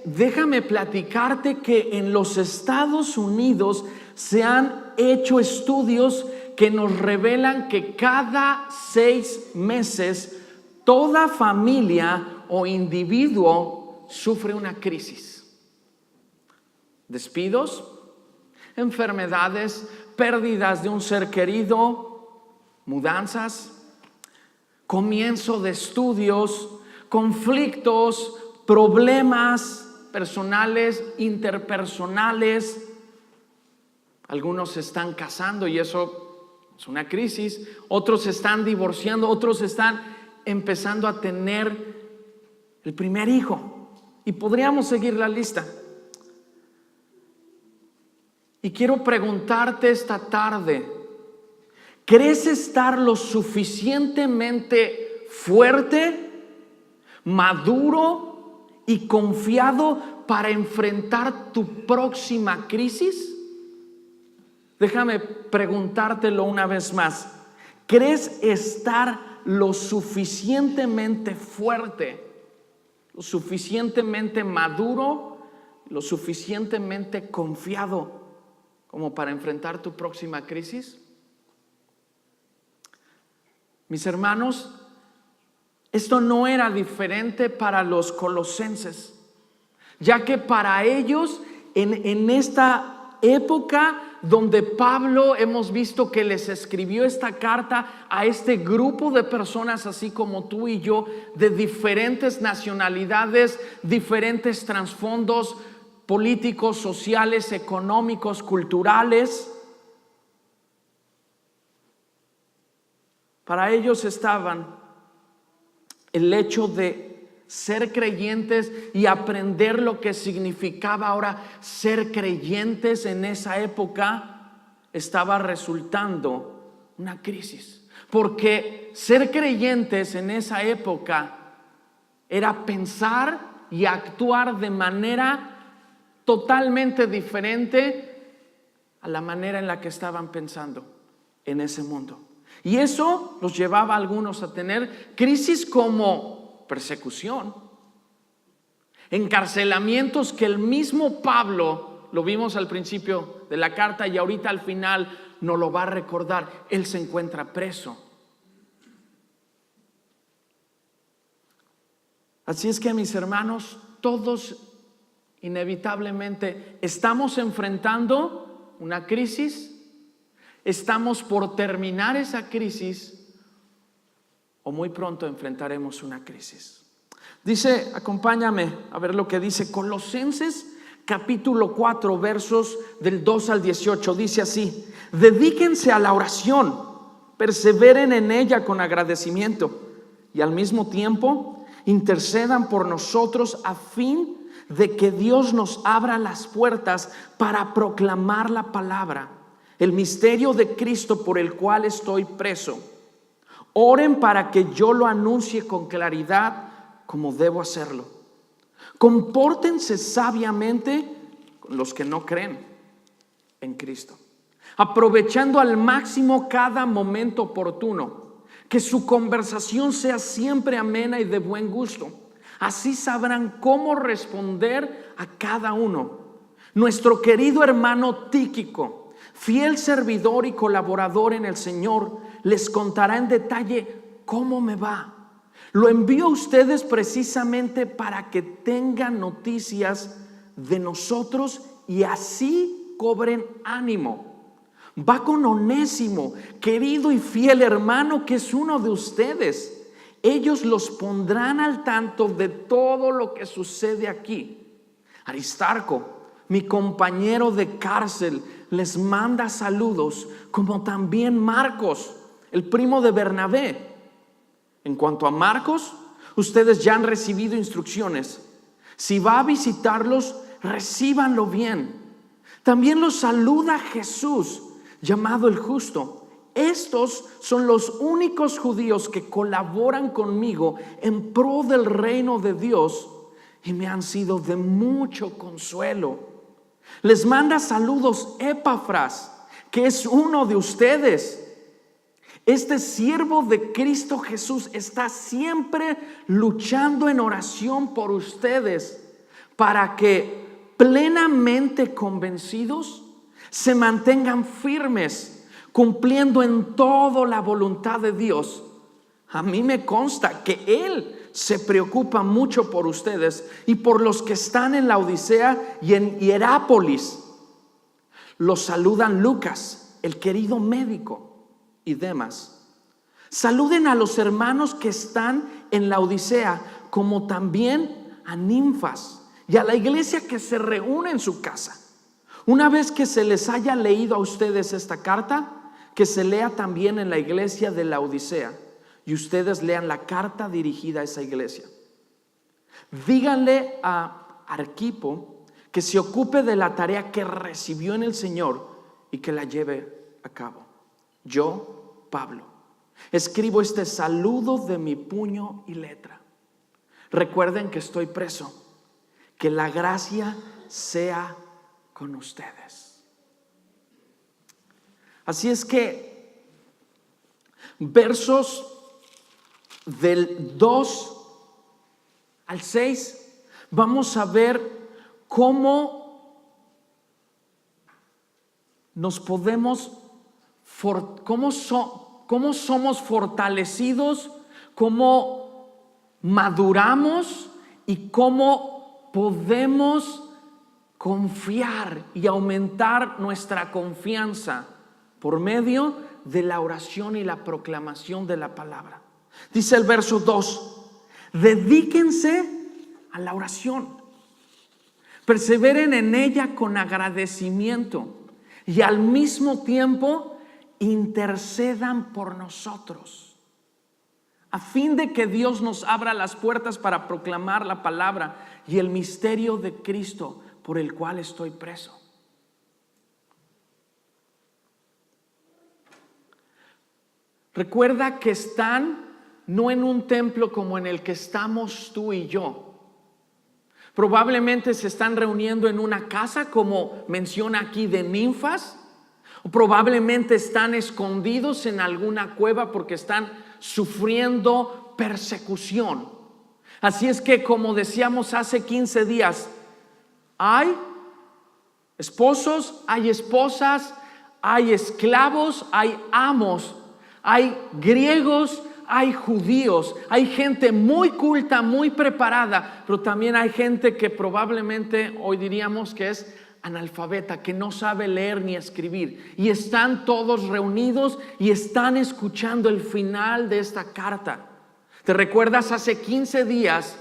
déjame platicarte que en los Estados Unidos se han hecho estudios que nos revelan que cada 6 meses toda familia o individuo sufre una crisis. Despidos, enfermedades, pérdidas de un ser querido, mudanzas, comienzo de estudios, conflictos, problemas personales, interpersonales. Algunos se están casando y eso es una crisis. Otros se están divorciando, otros están empezando a tener el primer hijo. Y podríamos seguir la lista. Y quiero preguntarte esta tarde, ¿crees estar lo suficientemente fuerte, maduro y confiado para enfrentar tu próxima crisis? Déjame preguntártelo una vez más. ¿Crees estar lo suficientemente fuerte, lo suficientemente maduro, lo suficientemente confiado como para enfrentar tu próxima crisis? Mis hermanos, esto no era diferente para los colosenses, ya que para ellos en esta época donde Pablo hemos visto que les escribió esta carta a este grupo de personas así como tú y yo, de diferentes nacionalidades, diferentes trasfondos políticos, sociales, económicos, culturales. Para ellos estaban el hecho de ser creyentes y aprender lo que significaba ahora ser creyentes en esa época estaba resultando una crisis. Porque ser creyentes en esa época era pensar y actuar de manera totalmente diferente a la manera en la que estaban pensando en ese mundo. Y eso los llevaba a algunos a tener crisis como persecución, encarcelamientos que el mismo Pablo, lo vimos al principio de la carta y ahorita al final nos lo va a recordar, él se encuentra preso. Así es que, mis hermanos, todos inevitablemente estamos enfrentando una crisis. Estamos por terminar esa crisis o muy pronto enfrentaremos una crisis. Dice, acompáñame a ver lo que dice Colosenses capítulo 4 versos del 2 al 18. Dice así: dedíquense a la oración, perseveren en ella con agradecimiento y al mismo tiempo intercedan por nosotros a fin de que Dios nos abra las puertas para proclamar la palabra, el misterio de Cristo por el cual estoy preso. Oren para que yo lo anuncie con claridad como debo hacerlo. Compórtense sabiamente con los que no creen en Cristo, aprovechando al máximo cada momento oportuno. Que su conversación sea siempre amena y de buen gusto. Así sabrán cómo responder a cada uno. Nuestro querido hermano Tíquico, fiel servidor y colaborador en el Señor, les contará en detalle cómo me va. Lo envío a ustedes precisamente para que tengan noticias de nosotros y así cobren ánimo. Va con Onésimo, querido y fiel hermano, que es uno de ustedes. Ellos los pondrán al tanto de todo lo que sucede aquí. Aristarco, mi compañero de cárcel, les manda saludos, como también Marcos, el primo de Bernabé. En cuanto a Marcos, ustedes ya han recibido instrucciones. Si va a visitarlos, recíbanlo bien. También los saluda Jesús, llamado el Justo. Estos son los únicos judíos que colaboran conmigo en pro del reino de Dios y me han sido de mucho consuelo. Les manda saludos Epafras, que es uno de ustedes. Este siervo de Cristo Jesús está siempre luchando en oración por ustedes para que plenamente convencidos se mantengan firmes, cumpliendo en todo la voluntad de Dios. A mí me consta que Él se preocupa mucho por ustedes y por los que están en Laodicea y en Hierápolis. Los saludan Lucas, el querido médico, y Demas. Saluden a los hermanos que están en Laodicea, como también a Ninfas y a la iglesia que se reúne en su casa. Una vez que se les haya leído a ustedes esta carta, que se lea también en la iglesia de Laodicea, y ustedes lean la carta dirigida a esa iglesia. Díganle a Arquipo que se ocupe de la tarea que recibió en el Señor y que la lleve a cabo. Yo, Pablo, escribo este saludo de mi puño y letra. Recuerden que estoy preso. Que la gracia sea con ustedes. Así es que versos del 2 al 6 vamos a ver cómo nos podemos cómo somos fortalecidos, cómo maduramos y cómo podemos confiar y aumentar nuestra confianza por medio de la oración y la proclamación de la palabra. Dice el verso 2: dedíquense a la oración, perseveren en ella con agradecimiento y al mismo tiempo intercedan por nosotros, a fin de que Dios nos abra las puertas para proclamar la palabra y el misterio de Cristo, por el cual estoy preso. Recuerda que están no en un templo como en el que estamos tú y yo. Probablemente se están reuniendo en una casa, como menciona aquí, de ninfas, o probablemente están escondidos en alguna cueva porque están sufriendo persecución. Así es que, como decíamos hace 15 días, hay esposos, hay esposas, hay esclavos, hay amos, hay griegos, hay judíos, hay gente muy culta, muy preparada, pero también hay gente que probablemente hoy diríamos que es analfabeta, que no sabe leer ni escribir, y están todos reunidos y están escuchando el final de esta carta. ¿Te recuerdas? Hace 15 días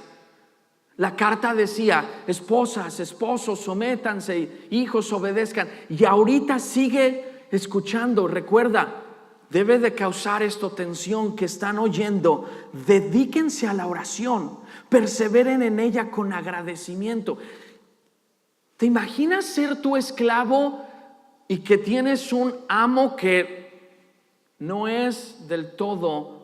la carta decía: esposas, esposos, sométanse, hijos, obedezcan. Y ahorita sigue escuchando. Recuerda, debe de causar esto tensión que están oyendo. Dedíquense a la oración, perseveren en ella con agradecimiento. ¿Te imaginas ser tu esclavo y que tienes un amo que no es del todo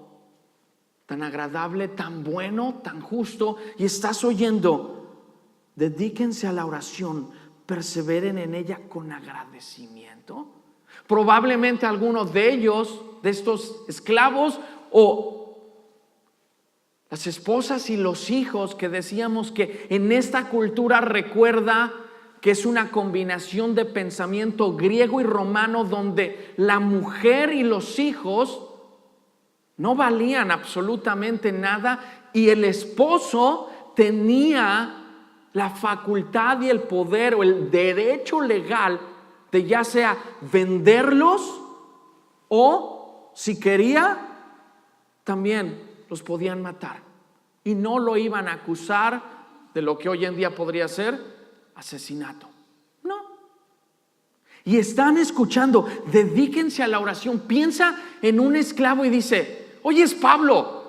tan agradable, tan bueno, tan justo, y estás oyendo: dedíquense a la oración, perseveren en ella con agradecimiento? Probablemente algunos de ellos, de estos esclavos, o las esposas y los hijos, que decíamos que en esta cultura, recuerda que es una combinación de pensamiento griego y romano, donde la mujer y los hijos no valían absolutamente nada, y el esposo tenía la facultad y el poder o el derecho legal de ya sea venderlos o, si quería, también los podían matar, y no lo iban a acusar de lo que hoy en día podría ser asesinato. No. Y están escuchando: dedíquense a la oración. Piensa en un esclavo y dice: oye, es Pablo,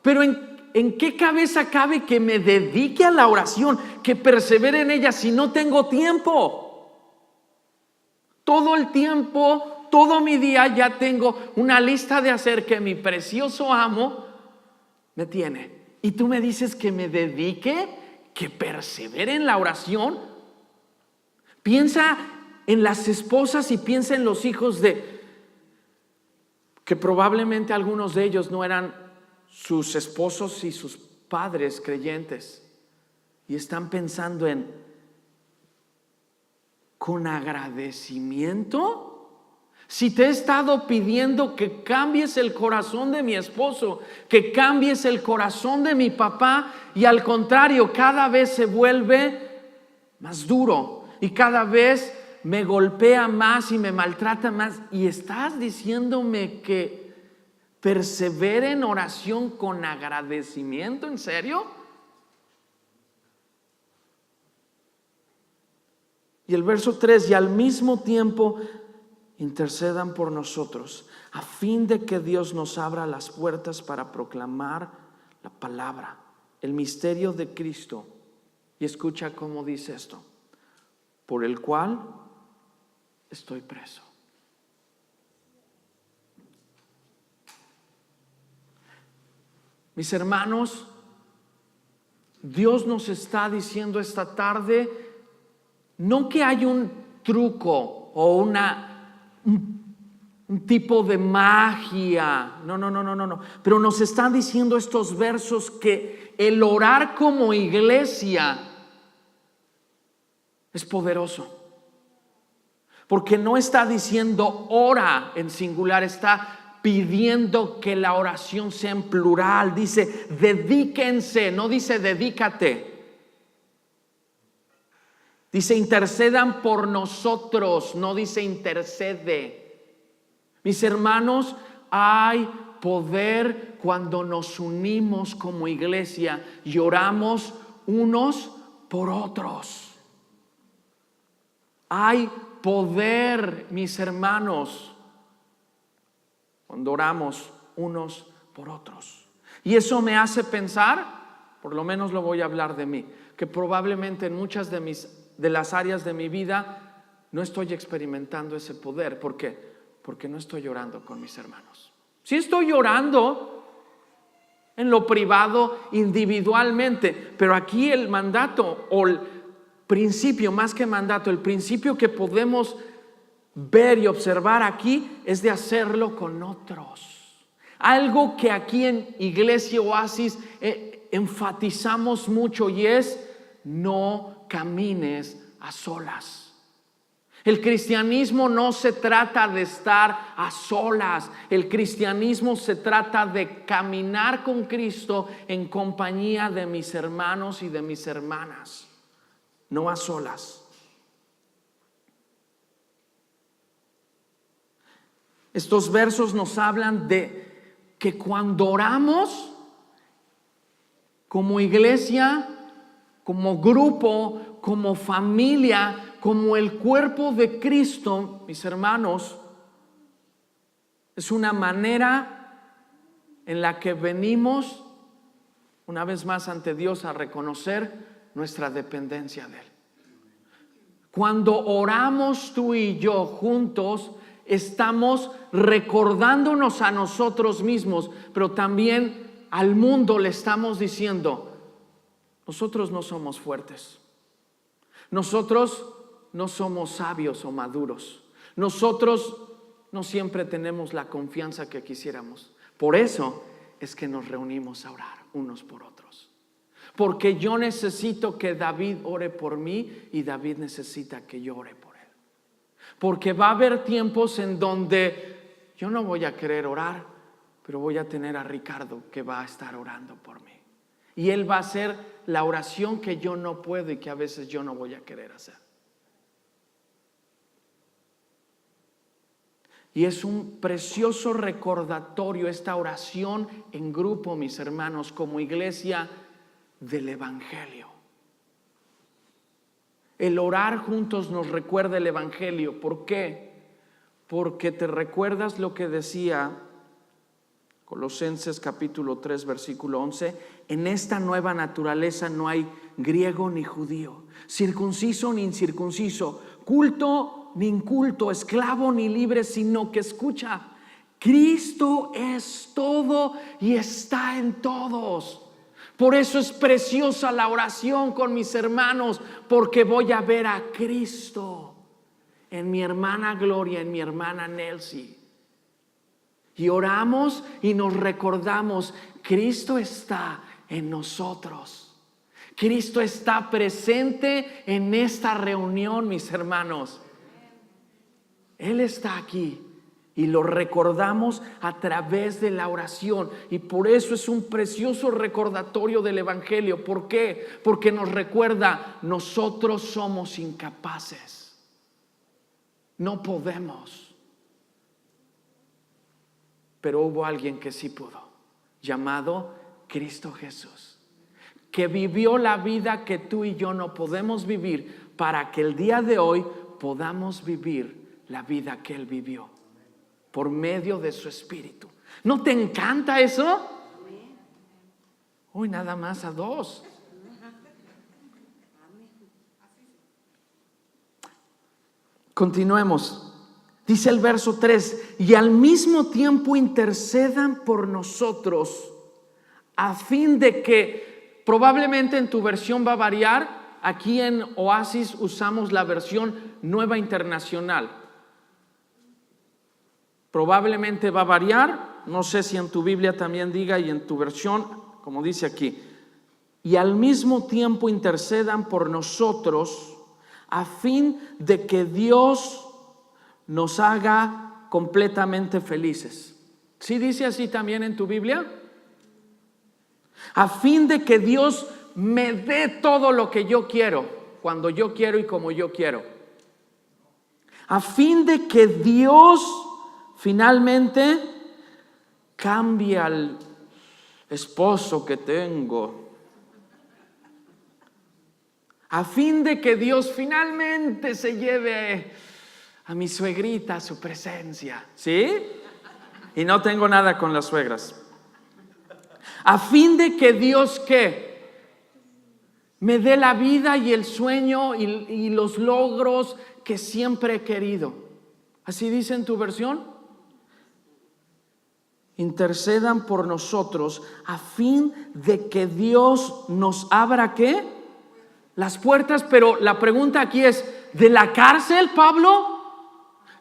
pero ¿en qué cabeza cabe que me dedique a la oración, que persevere en ella, si no tengo tiempo? Todo el tiempo, todo mi día ya tengo una lista de hacer que mi precioso amo me tiene. Y tú me dices que me dedique, que persevere en la oración. Piensa en las esposas y piensa en los hijos que probablemente algunos de ellos no eran sus esposos y sus padres creyentes. y están pensando en, ¿con agradecimiento? Si te he estado pidiendo que cambies el corazón de mi esposo, que cambies el corazón de mi papá, y al contrario, cada vez se vuelve más duro y cada vez me golpea más y me maltrata más, y estás diciéndome que persevere en oración con agradecimiento, ¿en serio? Y el verso 3, y al mismo tiempo intercedan por nosotros, a fin de que Dios nos abra las puertas para proclamar la palabra, el misterio de Cristo. Y escucha cómo dice esto: por el cual estoy preso. Mis hermanos, Dios nos está diciendo esta tarde, no que hay un truco o un tipo de magia, no, pero nos está diciendo estos versos que el orar como iglesia es poderoso, porque no está diciendo ora en singular, está pidiendo que la oración sea en plural. Dice dedíquense, no dice dedícate. Dice intercedan por nosotros, no dice intercede. Mis hermanos, hay poder cuando nos unimos como iglesia y oramos unos por otros. Hay poder, mis hermanos, cuando oramos unos por otros. Y eso me hace pensar, por lo menos lo voy a hablar de mí, que probablemente en muchas de las áreas de mi vida no estoy experimentando ese poder. ¿Por qué? Porque no estoy orando con mis hermanos. Sí estoy orando en lo privado, individualmente, pero aquí el mandato o el principio, más que mandato, el principio que podemos ver y observar aquí es de hacerlo con otros. Algo que aquí en Iglesia Oasis enfatizamos mucho, y es: no camines a solas. El cristianismo no se trata de estar a solas. El cristianismo se trata de caminar con Cristo en compañía de mis hermanos y de mis hermanas, no a solas. Estos versos nos hablan de que cuando oramos como iglesia, como grupo, como familia, como el cuerpo de Cristo, mis hermanos, es una manera en la que venimos una vez más ante Dios a reconocer nuestra dependencia de Él. Cuando oramos tú y yo juntos, estamos recordándonos a nosotros mismos, pero también al mundo le estamos diciendo: nosotros no somos fuertes, nosotros no somos sabios o maduros, nosotros no siempre tenemos la confianza que quisiéramos. Por eso es que nos reunimos a orar unos por otros, porque yo necesito que David ore por mí y David necesita que yo ore por él, porque va a haber tiempos en donde yo no voy a querer orar, pero voy a tener a Ricardo que va a estar orando por mí, y él va a hacer la oración que yo no puedo y que a veces yo no voy a querer hacer. Y es un precioso recordatorio esta oración en grupo, mis hermanos, como iglesia del Evangelio. El orar juntos nos recuerda el Evangelio. ¿Por qué? Porque te recuerdas lo que decía Colosenses capítulo 3 versículo 11: en esta nueva naturaleza no hay griego ni judío, circunciso ni incircunciso, culto ni inculto, esclavo ni libre, sino que escucha, Cristo es todo y está en todos. Por eso es preciosa la oración con mis hermanos, porque voy a ver a Cristo en mi hermana Gloria, en mi hermana Nelsie. Y oramos y nos recordamos: Cristo está en nosotros. Cristo está presente en esta reunión, mis hermanos. Él está aquí y lo recordamos a través de la oración. Y por eso es un precioso recordatorio del Evangelio. ¿Por qué? Porque nos recuerda, nosotros somos incapaces. No podemos. Pero hubo alguien que sí pudo, llamado Cristo Jesús, que vivió la vida que tú y yo no podemos vivir, para que el día de hoy podamos vivir la vida que Él vivió por medio de su Espíritu. ¿No te encanta eso? Uy, nada más a dos. Continuemos. Dice el verso 3: y al mismo tiempo intercedan por nosotros, a fin de que, probablemente en tu versión va a variar, aquí en Oasis usamos la versión Nueva Internacional. Probablemente va a variar, no sé si en tu Biblia también diga y en tu versión, como dice aquí, y al mismo tiempo intercedan por nosotros, a fin de que Dios nos haga completamente felices. ¿Sí dice así también en tu Biblia? A fin de que Dios me dé todo lo que yo quiero, cuando yo quiero y como yo quiero. A fin de que Dios finalmente cambie al esposo que tengo. A fin de que Dios finalmente se lleve a mi suegrita a su presencia. ¿Sí? Y no tengo nada con las suegras. A fin de que Dios, ¿qué? Me dé la vida y el sueño y los logros que siempre he querido. ¿Así dice en tu versión? Intercedan por nosotros a fin de que Dios nos abra, ¿qué? Las puertas. Pero la pregunta aquí es, ¿de la cárcel, Pablo?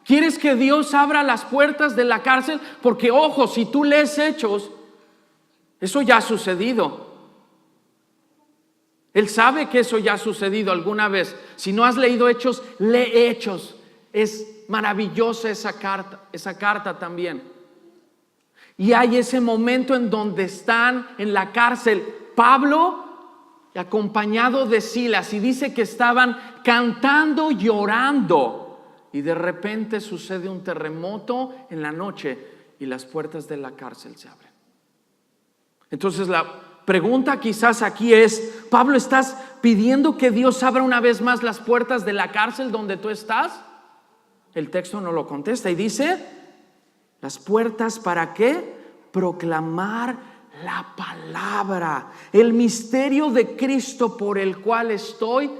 ¿Quieres que Dios abra las puertas de la cárcel? Porque ojo, si tú lees Hechos, eso ya ha sucedido. Él sabe que eso ya ha sucedido alguna vez. Si no has leído Hechos, lee Hechos. Es maravillosa esa carta también. Y hay ese momento en donde están en la cárcel Pablo acompañado de Silas, y dice que estaban cantando, llorando. Y de repente sucede un terremoto en la noche y las puertas de la cárcel se abren. Entonces la pregunta quizás aquí es, Pablo, ¿estás pidiendo que Dios abra una vez más las puertas de la cárcel donde tú estás? El texto no lo contesta y dice, las puertas ¿para qué? Proclamar la palabra, el misterio de Cristo por el cual estoy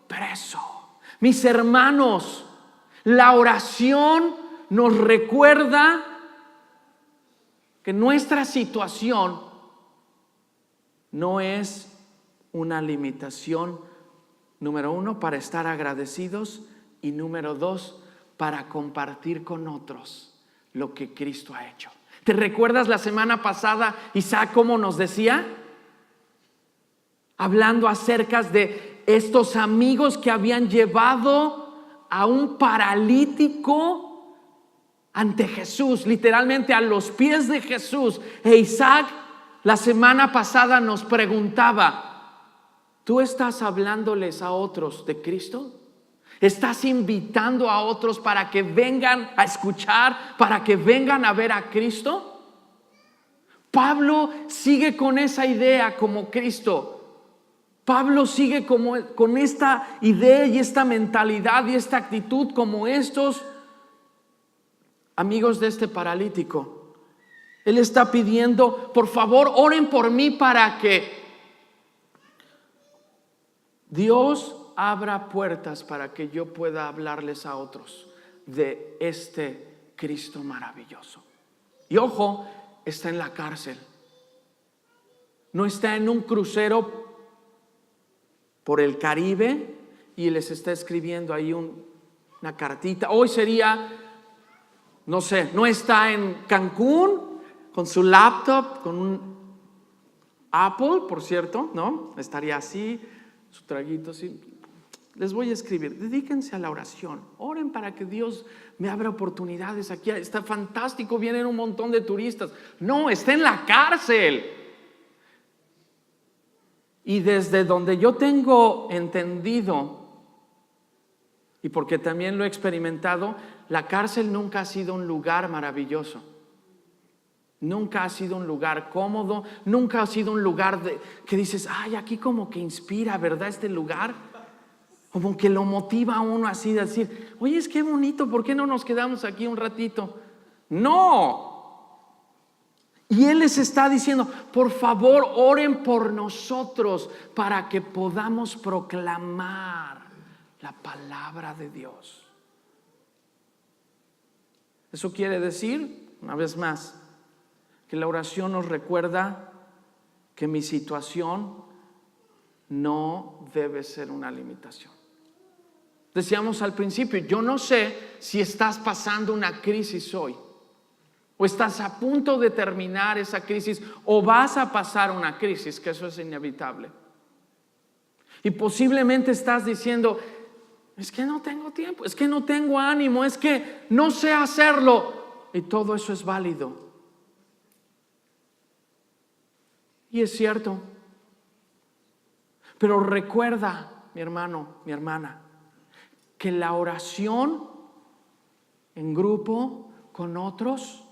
preso. Mis hermanos, la oración nos recuerda que nuestra situación no es una limitación, número uno, para estar agradecidos, y número dos, para compartir con otros lo que Cristo ha hecho. ¿Te recuerdas la semana pasada Isaac cómo nos decía? Hablando acerca de estos amigos que habían llevado a un paralítico ante Jesús, literalmente a los pies de Jesús. E Isaac la semana pasada nos preguntaba, ¿tú estás hablándoles a otros de Cristo? ¿Estás invitando a otros para que vengan a escuchar, para que vengan a ver a Cristo? Pablo sigue con esa idea como Cristo. Pablo sigue con esta idea y esta mentalidad y esta actitud como estos amigos de este paralítico. Él está pidiendo, por favor, oren por mí para que Dios abra puertas para que yo pueda hablarles a otros de este Cristo maravilloso. Y ojo, está en la cárcel. No está en un crucero por el Caribe y les está escribiendo ahí una cartita. Hoy sería, no sé, no está en Cancún con su laptop, con Apple, por cierto, ¿no? Estaría así, su traguito así. Les voy a escribir, dedíquense a la oración, oren para que Dios me abra oportunidades aquí, está fantástico, vienen un montón de turistas. No, está en la cárcel. Y desde donde yo tengo entendido, y porque también lo he experimentado, la cárcel nunca ha sido un lugar maravilloso. Nunca ha sido un lugar cómodo, nunca ha sido un lugar que dices, ay, aquí como que inspira, ¿verdad? Este lugar. Como que lo motiva a uno así de decir, oye, es que bonito, ¿por qué no nos quedamos aquí un ratito? No. Y Él les está diciendo, por favor, oren por nosotros para que podamos proclamar la palabra de Dios. Eso quiere decir, una vez más, que la oración nos recuerda que mi situación no debe ser una limitación. Decíamos al principio, yo no sé si estás pasando una crisis hoy, o estás a punto de terminar esa crisis, o vas a pasar una crisis, que eso es inevitable. Y posiblemente estás diciendo, es que no tengo tiempo, es que no tengo ánimo, es que no sé hacerlo. Y todo eso es válido. Y es cierto. Pero recuerda, mi hermano, mi hermana, que la oración en grupo con otros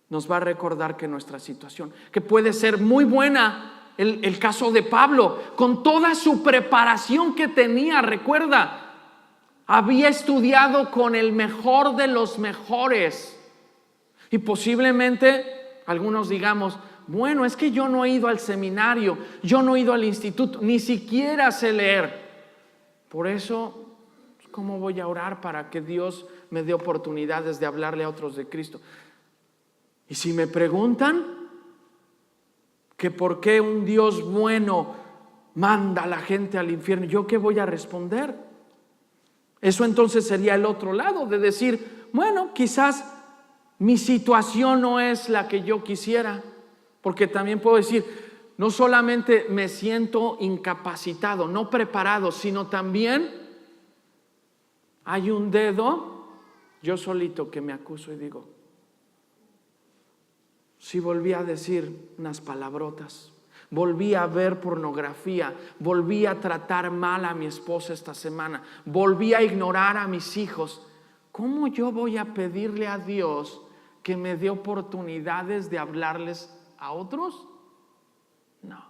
nos va a recordar que nuestra situación, que puede ser muy buena, el caso de Pablo, con toda su preparación que tenía, recuerda, había estudiado con el mejor de los mejores. Y posiblemente algunos digamos, bueno, es que yo no he ido al seminario, yo no he ido al instituto, ni siquiera sé leer. Por eso, ¿cómo voy a orar para que Dios me dé oportunidades de hablarle a otros de Cristo? Y si me preguntan que por qué un Dios bueno manda a la gente al infierno, ¿yo qué voy a responder? Eso entonces sería el otro lado de decir, bueno, quizás mi situación no es la que yo quisiera, porque también puedo decir, no solamente me siento incapacitado, no preparado, sino también hay un dedo, yo solito, que me acuso y digo, si volví a decir unas palabrotas, volví a ver pornografía, volví a tratar mal a mi esposa esta semana, volví a ignorar a mis hijos, ¿cómo yo voy a pedirle a Dios que me dé oportunidades de hablarles a otros? No.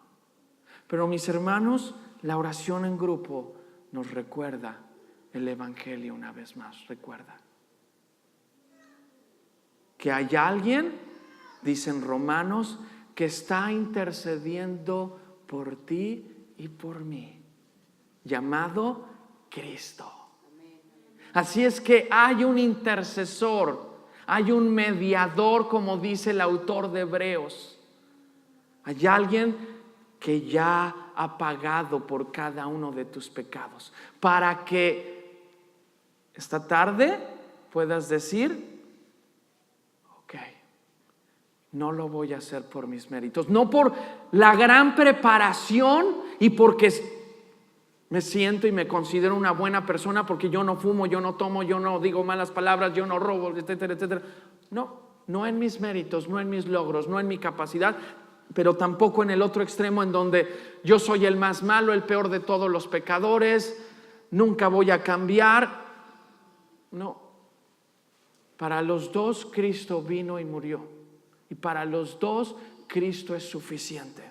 Pero mis hermanos, la oración en grupo nos recuerda el Evangelio una vez más. Recuerda que hay alguien, dicen Romanos, que está intercediendo por ti y por mí, llamado Cristo. Así es que hay un intercesor, hay un mediador, como dice el autor de Hebreos. Hay alguien que ya ha pagado por cada uno de tus pecados, para que esta tarde puedas decir, ok, no lo voy a hacer por mis méritos, no por la gran preparación y porque me siento y me considero una buena persona, porque yo no fumo, yo no tomo, yo no digo malas palabras, yo no robo, etcétera, etcétera. No en mis méritos, no en mis logros, no en mi capacidad, pero tampoco en el otro extremo en donde yo soy el más malo, el peor de todos los pecadores, nunca voy a cambiar. No, para los dos Cristo vino y murió, y para los dos Cristo es suficiente.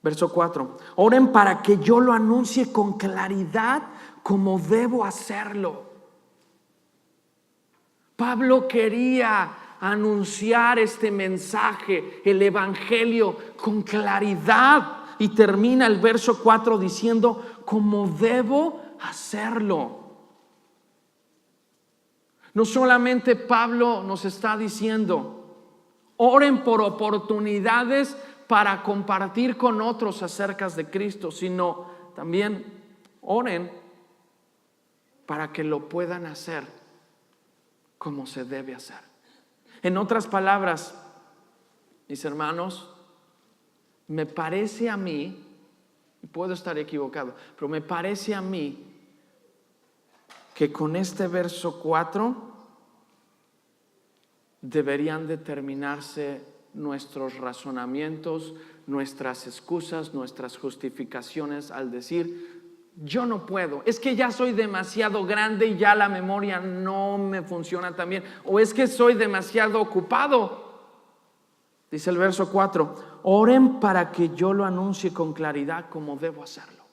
Verso 4, oren para que yo lo anuncie con claridad como debo hacerlo. Pablo quería anunciar este mensaje, el evangelio, con claridad, y termina el verso 4 diciendo, como debo hacerlo. No solamente Pablo nos está diciendo, oren por oportunidades para compartir con otros acerca de Cristo, sino también oren para que lo puedan hacer como se debe hacer. En otras palabras, mis hermanos, me parece a mí, puedo estar equivocado, pero me parece a mí que con este verso 4 deberían determinarse nuestros razonamientos, nuestras excusas, nuestras justificaciones al decir, yo no puedo, es que ya soy demasiado grande y ya la memoria no me funciona tan bien, o es que soy demasiado ocupado. Dice el verso 4, oren para que yo lo anuncie con claridad como debo hacerlo.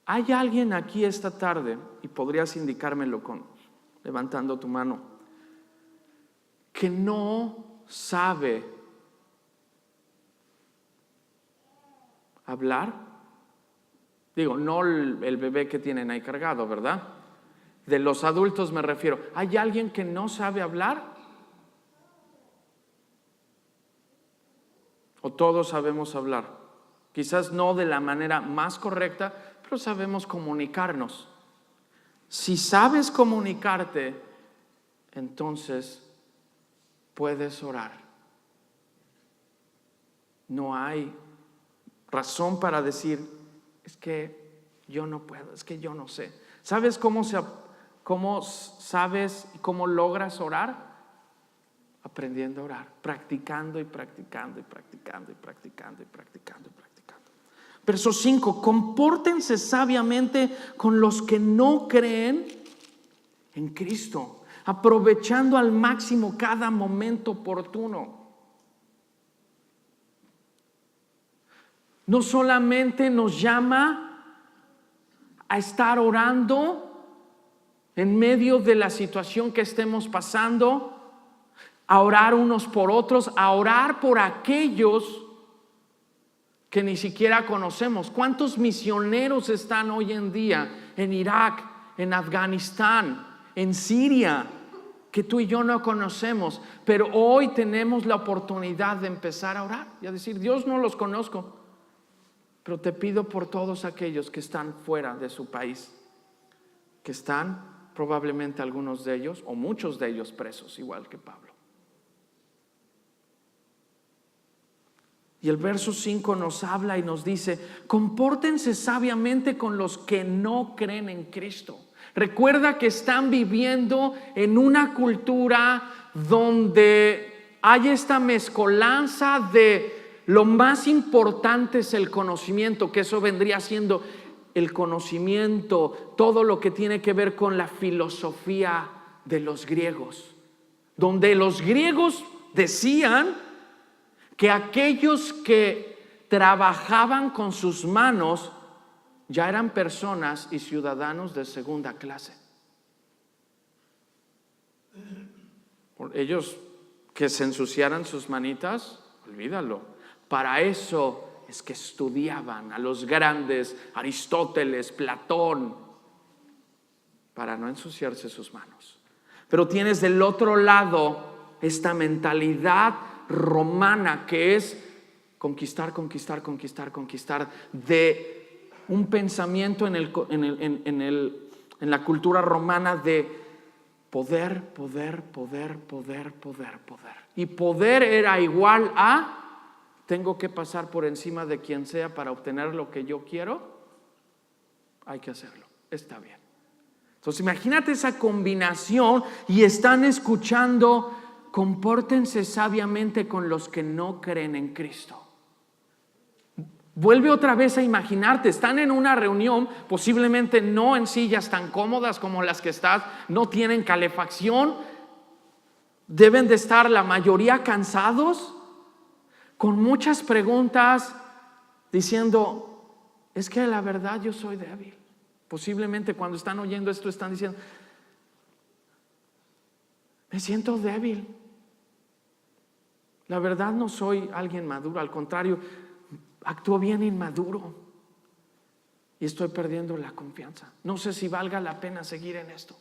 ¿Hay alguien aquí esta tarde, y podrías indicármelo levantando tu mano, que no sabe hablar? Digo, no el bebé que tienen ahí cargado, ¿verdad? De los adultos me refiero. ¿Hay alguien que no sabe hablar? ¿O todos sabemos hablar? Quizás no de la manera más correcta, pero sabemos comunicarnos. Si sabes comunicarte, entonces puedes orar. No hay razón para decir, es que yo no puedo, es que yo no sé. ¿Sabes cómo sabes y cómo logras orar? Aprendiendo a orar, practicando y practicando y practicando y practicando y practicando y practicando. Verso 5, compórtense sabiamente con los que no creen en Cristo, aprovechando al máximo cada momento oportuno. No solamente nos llama a estar orando en medio de la situación que estemos pasando, a orar unos por otros, a orar por aquellos que ni siquiera conocemos. ¿Cuántos misioneros están hoy en día en Irak, en Afganistán, en Siria, que tú y yo no conocemos? Pero hoy tenemos la oportunidad de empezar a orar y a decir, Dios, no los conozco, pero te pido por todos aquellos que están fuera de su país, que están probablemente algunos de ellos o muchos de ellos presos, igual que Pablo. Y el verso 5 nos habla y nos dice, compórtense sabiamente con los que no creen en Cristo. Recuerda que están viviendo en una cultura donde hay esta mezcolanza de lo más importante es el conocimiento, que eso vendría siendo el conocimiento, todo lo que tiene que ver con la filosofía de los griegos, donde los griegos decían que aquellos que trabajaban con sus manos ya eran personas y ciudadanos de segunda clase. Por ellos que se ensuciaran sus manitas, olvídalo. Para eso es que estudiaban a los grandes, Aristóteles, Platón, para no ensuciarse sus manos. Pero tienes del otro lado esta mentalidad romana que es conquistar, conquistar, conquistar, conquistar, de un pensamiento en la cultura romana de poder, poder, poder, poder, poder, poder. Y poder era igual a tengo que pasar por encima de quien sea para obtener lo que yo quiero. Hay que hacerlo, está bien. Entonces imagínate esa combinación y están escuchando, compórtense sabiamente con los que no creen en Cristo. Vuelve otra vez a imaginarte, están en una reunión, posiblemente no en sillas tan cómodas como las que estás, no tienen calefacción, deben de estar la mayoría cansados, con muchas preguntas, diciendo, es que la verdad yo soy débil. Posiblemente cuando están oyendo esto están diciendo, me siento débil. La verdad no soy alguien maduro, al contrario, actúo bien inmaduro y estoy perdiendo la confianza. No sé si valga la pena seguir en esto.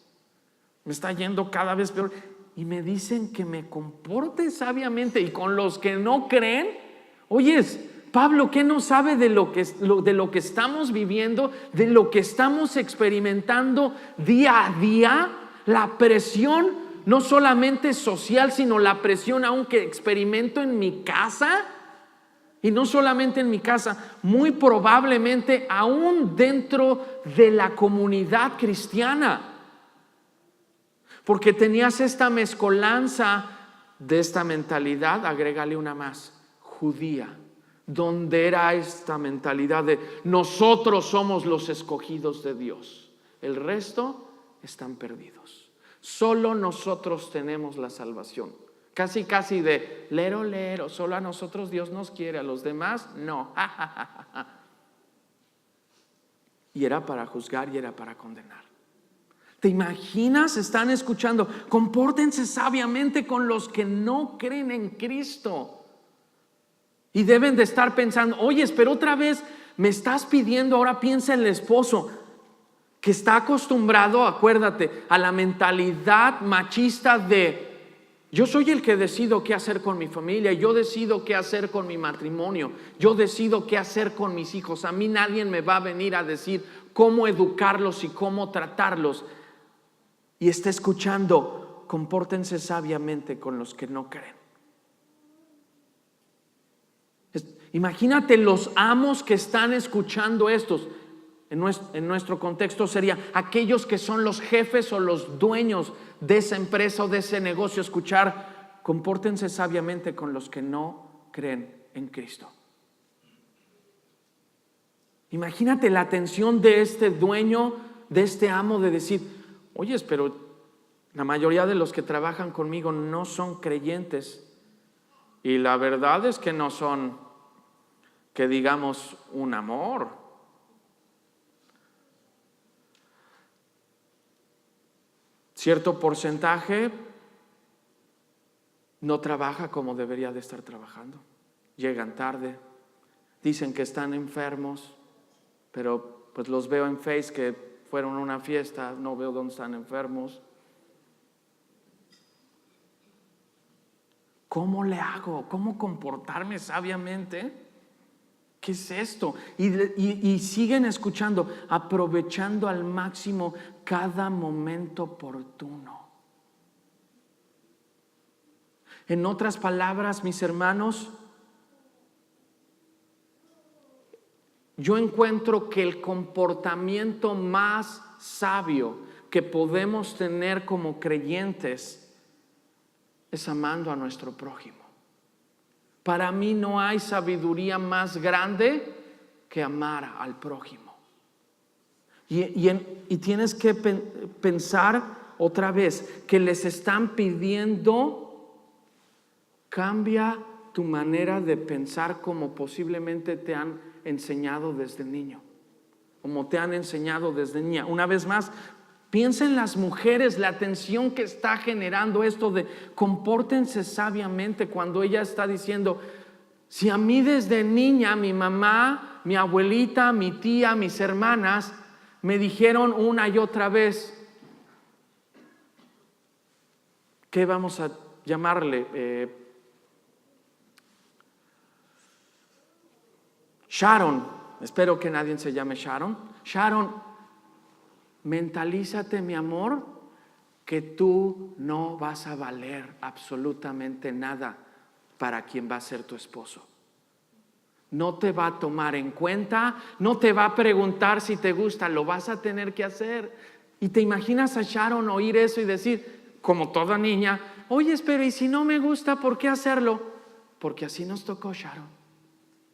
Me está yendo cada vez peor. Y me dicen que me comporte sabiamente, y con los que no creen, oyes, Pablo, ¿qué no sabe de lo que estamos viviendo, de lo que estamos experimentando día a día? La presión, no solamente social, sino la presión aún que experimento en mi casa. Y no solamente en mi casa, muy probablemente aún dentro de la comunidad cristiana. Porque tenías esta mezcolanza de esta mentalidad, agrégale una más, judía, donde era esta mentalidad de nosotros somos los escogidos de Dios, el resto están perdidos, solo nosotros tenemos la salvación, casi de lero, solo a nosotros Dios nos quiere, a los demás no. Y era para juzgar y era para condenar. ¿Te imaginas? Están escuchando, compórtense sabiamente con los que no creen en Cristo. Y deben de estar pensando, oye, pero otra vez me estás pidiendo, ahora piensa en el esposo que está acostumbrado, acuérdate, a la mentalidad machista de yo soy el que decido qué hacer con mi familia, yo decido qué hacer con mi matrimonio, yo decido qué hacer con mis hijos. A mí nadie me va a venir a decir cómo educarlos y cómo tratarlos. Y está escuchando, compórtense sabiamente con los que no creen. Imagínate los amos que están escuchando estos. En nuestro contexto sería aquellos que son los jefes o los dueños de esa empresa o de ese negocio. Escuchar, compórtense sabiamente con los que no creen en Cristo. Imagínate la atención de este dueño, de este amo, de decir, oye, pero la mayoría de los que trabajan conmigo no son creyentes. Y la verdad es que no son, que digamos, un amor. Cierto porcentaje no trabaja como debería de estar trabajando. Llegan tarde, dicen que están enfermos, pero pues los veo en Face que fueron a una fiesta, no veo dónde están enfermos. ¿Cómo le hago? ¿Cómo comportarme sabiamente? ¿Qué es esto? Y siguen escuchando, aprovechando al máximo cada momento oportuno. En otras palabras, mis hermanos, yo encuentro que el comportamiento más sabio que podemos tener como creyentes es amando a nuestro prójimo. Para mí no hay sabiduría más grande que amar al prójimo. Y tienes que pensar otra vez que les están pidiendo, cambia tu manera de pensar como posiblemente te han enseñado desde niño, como te han enseñado desde niña. Una vez más, piensa en las mujeres, la tensión que está generando esto de compórtense sabiamente, cuando ella está diciendo, si a mí desde niña mi mamá, mi abuelita, mi tía, mis hermanas me dijeron una y otra vez, ¿qué vamos a llamarle? Sharon, espero que nadie se llame Sharon. Sharon, mentalízate, mi amor, que tú no vas a valer absolutamente nada para quien va a ser tu esposo. No te va a tomar en cuenta, no te va a preguntar si te gusta, lo vas a tener que hacer. Y te imaginas a Sharon oír eso y decir, como toda niña, oye, pero ¿y si no me gusta, por qué hacerlo? Porque así nos tocó, Sharon.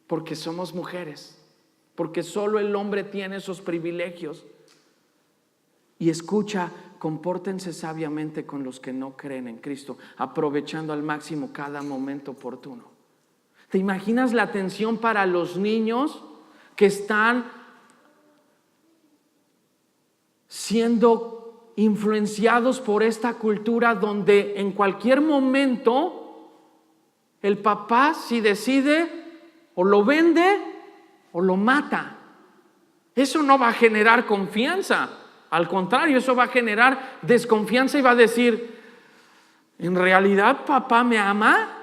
Porque somos mujeres. Porque solo el hombre tiene esos privilegios. Y escucha, compórtense sabiamente con los que no creen en Cristo, aprovechando al máximo cada momento oportuno. ¿Te imaginas la atención para los niños que están siendo influenciados por esta cultura donde en cualquier momento el papá, si decide, o lo vende o lo mata? Eso no va a generar confianza. Al contrario, eso va a generar desconfianza y va a decir, ¿en realidad papá me ama?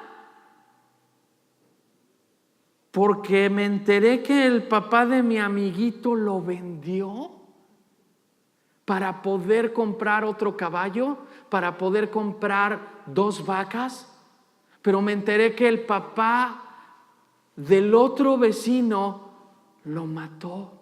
porque me enteré que el papá de mi amiguito lo vendió para poder comprar otro caballo, para poder comprar 2 vacas, pero me enteré que el papá del otro vecino lo mató.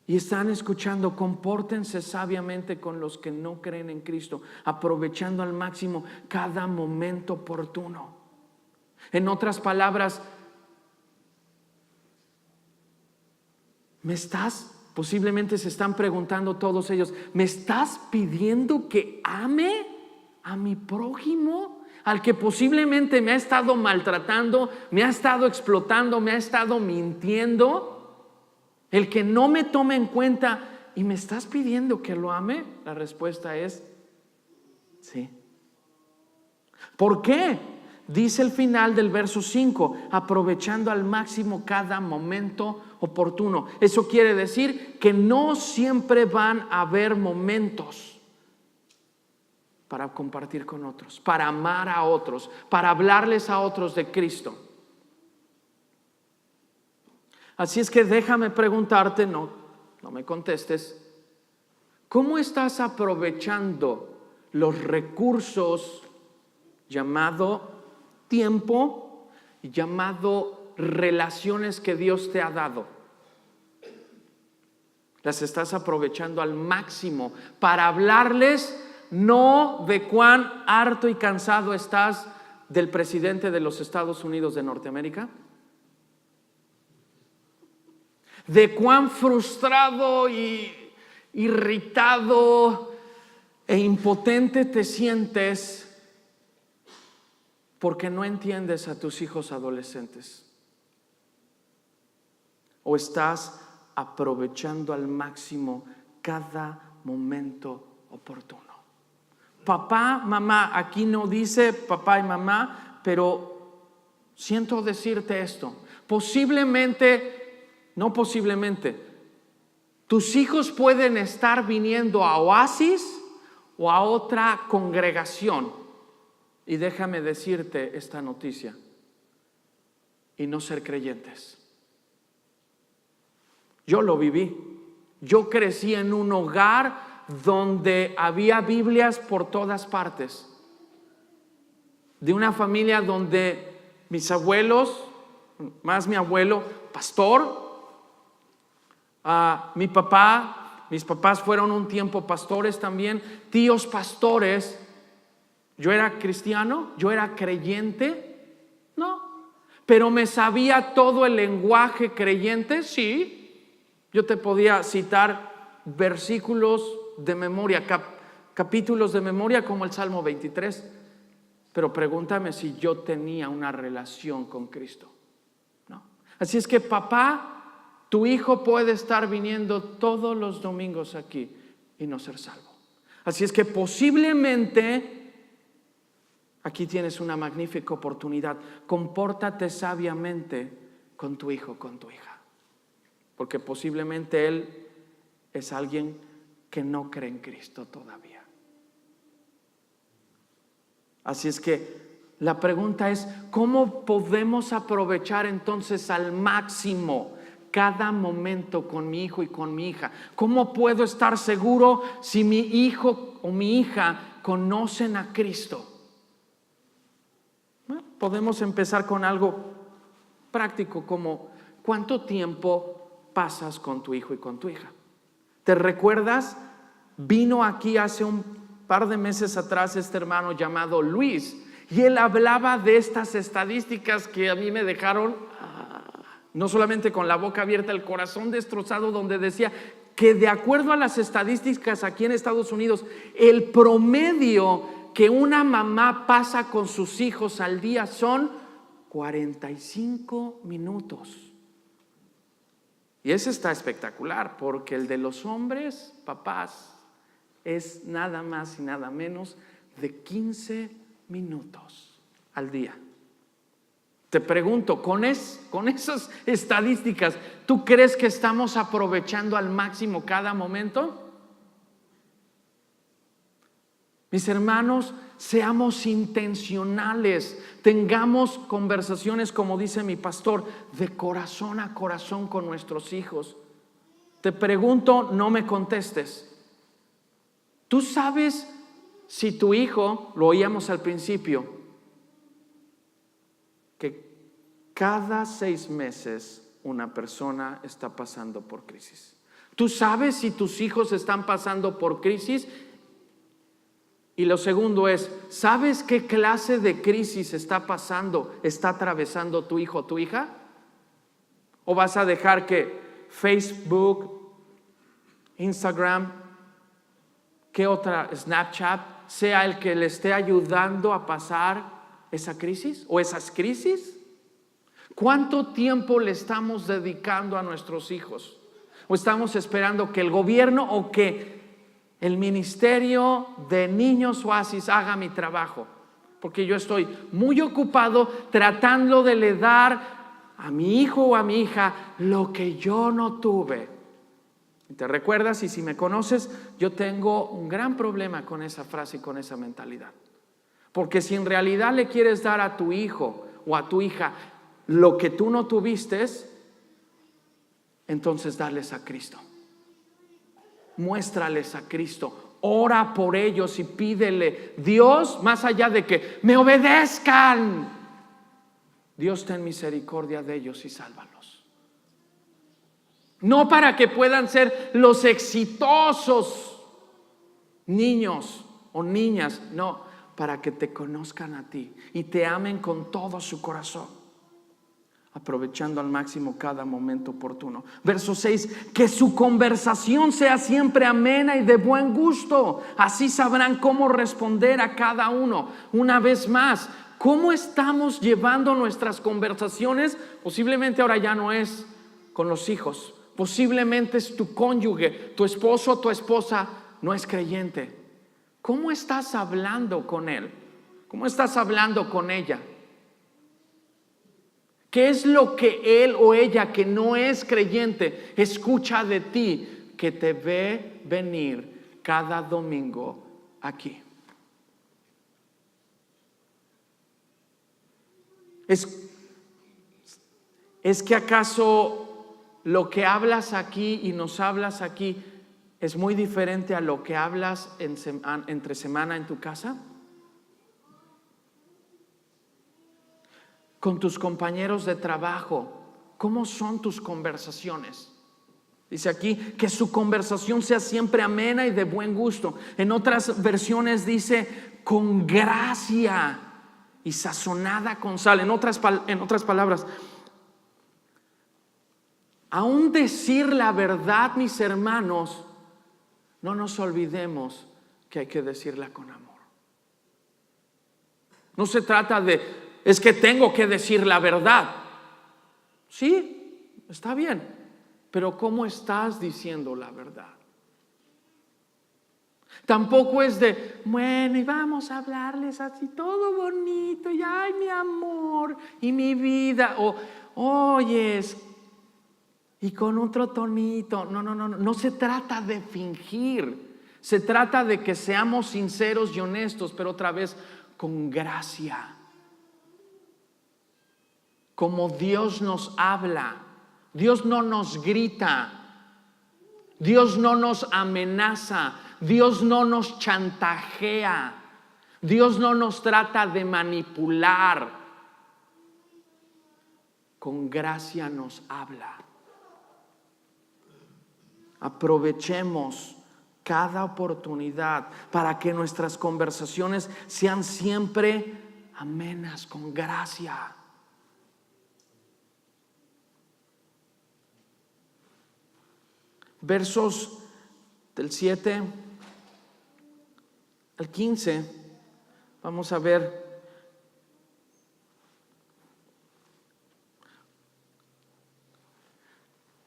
Y están escuchando, compórtense sabiamente con los que no creen en Cristo, aprovechando al máximo cada momento oportuno. En otras palabras, posiblemente se están preguntando todos ellos, ¿me estás pidiendo que ame a mi prójimo? Al que posiblemente me ha estado maltratando, me ha estado explotando, me ha estado mintiendo. El que no me tome en cuenta, ¿y me estás pidiendo que lo ame? La respuesta es sí. ¿Por qué? Dice el final del verso 5, aprovechando al máximo cada momento oportuno. Eso quiere decir que no siempre van a haber momentos para compartir con otros, para amar a otros, para hablarles a otros de Cristo. Así es que déjame preguntarte, no me contestes, ¿cómo estás aprovechando los recursos llamado tiempo y llamado relaciones que Dios te ha dado? ¿Las estás aprovechando al máximo para hablarles no de cuán harto y cansado estás del presidente de los Estados Unidos de Norteamérica? De cuán frustrado y irritado e impotente te sientes porque no entiendes a tus hijos adolescentes. O estás aprovechando al máximo cada momento oportuno. Papá, mamá, aquí no dice papá y mamá, pero siento decirte esto. No posiblemente, tus hijos pueden estar viniendo a Oasis o a otra congregación. Y déjame decirte esta noticia, y no ser creyentes. Yo lo viví. Yo crecí en un hogar donde había Biblias por todas partes. De una familia donde mis abuelos, más mi abuelo, pastor, mis papás fueron un tiempo pastores también, tíos pastores. ¿Yo era cristiano? ¿Yo era creyente? No. ¿Pero me sabía todo el lenguaje creyente? Sí. Yo te podía citar versículos de memoria, capítulos de memoria como el Salmo 23. Pero pregúntame si yo tenía una relación con Cristo. No. Así es que papá, tu hijo puede estar viniendo todos los domingos aquí y no ser salvo. Así es que posiblemente aquí tienes una magnífica oportunidad. Compórtate sabiamente con tu hijo, con tu hija. Porque posiblemente él es alguien que no cree en Cristo todavía. Así es que la pregunta es, ¿cómo podemos aprovechar entonces al máximo cada momento con mi hijo y con mi hija? ¿Cómo puedo estar seguro si mi hijo o mi hija conocen a Cristo? Bueno, podemos empezar con algo práctico como ¿cuánto tiempo pasas con tu hijo y con tu hija? ¿Te recuerdas? Vino aquí hace un par de meses atrás este hermano llamado Luis y él hablaba de estas estadísticas que a mí me dejaron no solamente con la boca abierta, el corazón destrozado, donde decía que de acuerdo a las estadísticas aquí en Estados Unidos, el promedio que una mamá pasa con sus hijos al día son 45 minutos. Y ese está espectacular, porque el de los hombres, papás, es nada más y nada menos de 15 minutos al día. Te pregunto, con esas estadísticas, ¿tú crees que estamos aprovechando al máximo cada momento? Mis hermanos, seamos intencionales, tengamos conversaciones, como dice mi pastor, de corazón a corazón con nuestros hijos. Te pregunto, no me contestes. ¿Tú sabes si tu hijo, lo oíamos al principio, que cada 6 meses una persona está pasando por crisis? ¿Tú sabes si tus hijos están pasando por crisis? Y lo segundo es, ¿sabes qué clase de crisis está atravesando tu hijo o tu hija? ¿O vas a dejar que Facebook, Instagram, qué otra, Snapchat, sea el que le esté ayudando a pasar esa crisis o esas crisis? ¿Cuánto tiempo le estamos dedicando a nuestros hijos? ¿O estamos esperando que el gobierno o que el ministerio de Niños Oasis haga mi trabajo? Porque yo estoy muy ocupado tratando de le dar a mi hijo o a mi hija lo que yo no tuve. ¿Te recuerdas? Y si me conoces, yo tengo un gran problema con esa frase y con esa mentalidad. Porque si en realidad le quieres dar a tu hijo o a tu hija lo que tú no tuviste, entonces darles a Cristo. Muéstrales a Cristo, ora por ellos y pídele, Dios, más allá de que me obedezcan, Dios, ten misericordia de ellos y sálvalos. No para que puedan ser los exitosos niños o niñas, no, para que te conozcan a ti y te amen con todo su corazón, aprovechando al máximo cada momento oportuno. Verso 6, que su conversación sea siempre amena y de buen gusto, así sabrán cómo responder a cada uno. Una vez más, ¿cómo estamos llevando nuestras conversaciones? Posiblemente ahora ya no es con los hijos, posiblemente es tu cónyuge, tu esposo o tu esposa no es creyente. ¿Cómo estás hablando con él? ¿Cómo estás hablando con ella? ¿Qué es lo que él o ella que no es creyente escucha de ti, que te ve venir cada domingo aquí? ¿Es que acaso lo que hablas aquí y nos hablas aquí es muy diferente a lo que hablas entre semana en tu casa? Con tus compañeros de trabajo, ¿cómo son tus conversaciones? Dice aquí que su conversación sea siempre amena y de buen gusto. En otras versiones dice con gracia y sazonada con sal. En otras palabras, aún decir la verdad, mis hermanos, no nos olvidemos que hay que decirla con amor. No se trata de es que tengo que decir la verdad. Sí, está bien, pero ¿cómo estás diciendo la verdad? Tampoco es de, bueno, y vamos a hablarles así todo bonito, y ay, mi amor, y mi vida, o oyes, y con otro tonito. No se trata de fingir, se trata de que seamos sinceros y honestos, pero otra vez con gracia. Como Dios nos habla. Dios no nos grita, Dios no nos amenaza, Dios no nos chantajea, Dios no nos trata de manipular. Con gracia nos habla. Aprovechemos cada oportunidad para que nuestras conversaciones sean siempre amenas, con gracia. Versos del 7 al 15, vamos a ver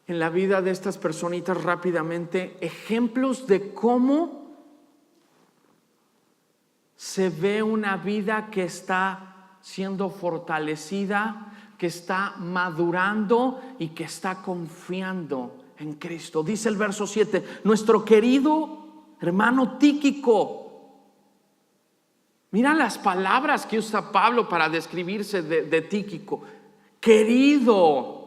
en la vida de estas personitas rápidamente ejemplos de cómo se ve una vida que está siendo fortalecida, que está madurando y que está confiando en Cristo. Dice el verso 7, nuestro querido hermano Tíquico, Mira las palabras que usa Pablo para describirse de Tíquico. Querido